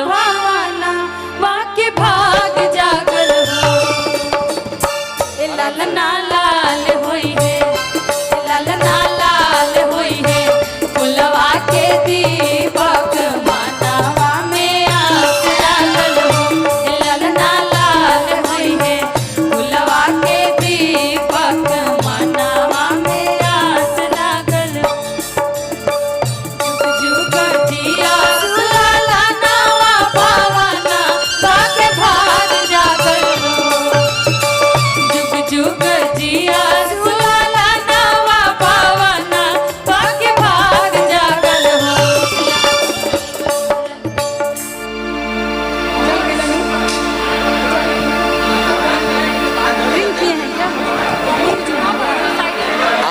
भावना माँ के भाग जागल हो। ललना लाल होई है, ललना लाल होई है, फुलवा के दीपक मानवा में आस लागल हो। ललना लाल होई है, फुलवा के दीपक मानवा में आस लागल हो। जुग जुग जिया सुलाला नावा पावना भाग भाग जागल हो। जुग जुग जिया सुलाला नावा पावना भाग भाग जागल हो।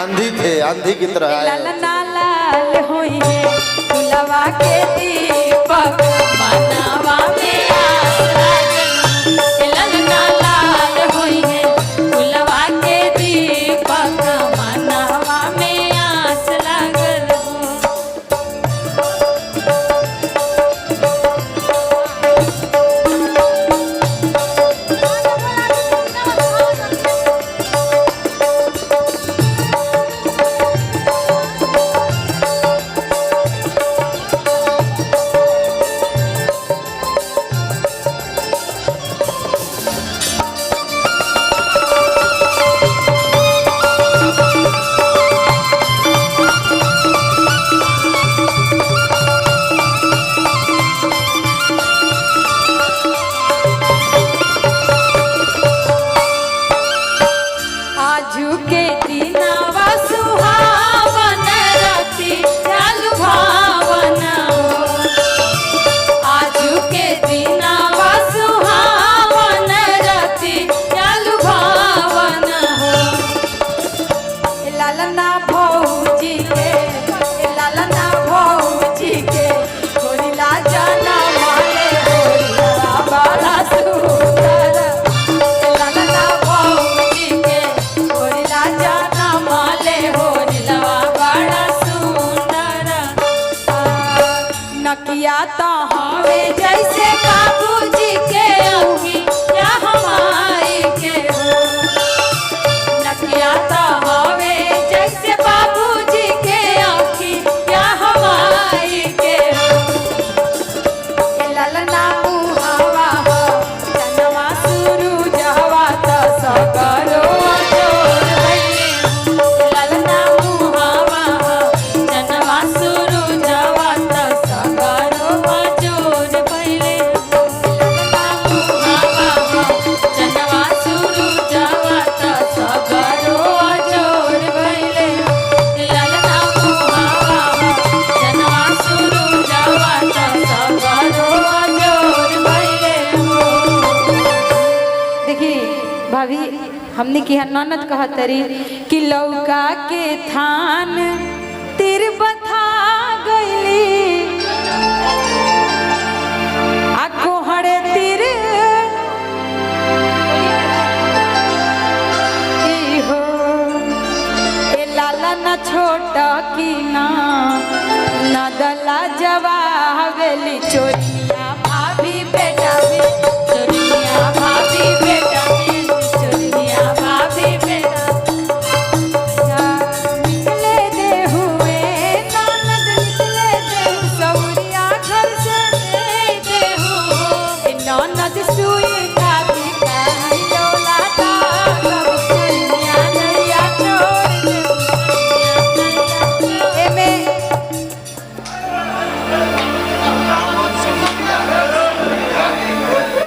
आंधी थे, आंधी की तरह आए। ललना लाल होई है, फुलवा के दीपक मानवा में आस लागल हो। ललना लाल होई है, फुलवा के दीपक मानवा में आस लागल हो। आजू के दिनवा सुहावन राती चालू भावना हो। आजू के दिनवा सुहावन राती चालू भावना हो। ललना भौजी के, ललना भौजी के गोरिला जाना माले गोरिला बड़ा सुंदर। ललना भौजी के गोरिला जाना माले गोरिलवा बड़ा सुंदर। नकिया तो हवे जैसे बाबूजी के अखी या हमारी के हो। नकिया तो हवे जैसे बाबूजी के अखी या हमारी के हो। ललना मुहावा हो, जनवा शुरू जहवा त सगरो जोर भइले हो। ललना मुहावा हो, जनवा शुरू जहवा त सगरो जोर भइले हो। ललना मुहावा हो, जनवा शुरू जहवा त सगरो जोर भइले हो। ललना मुहावा हो, जनवा शुरू जहवा त सगरो जोर भइले हो। देखी भाभी, हमने की ननद कहतरी कि लौका के थान तिर बथा गईली आ कोहड़े तिर ई हो। ए लाला न छोटा की ना नदला जवावेली चोरी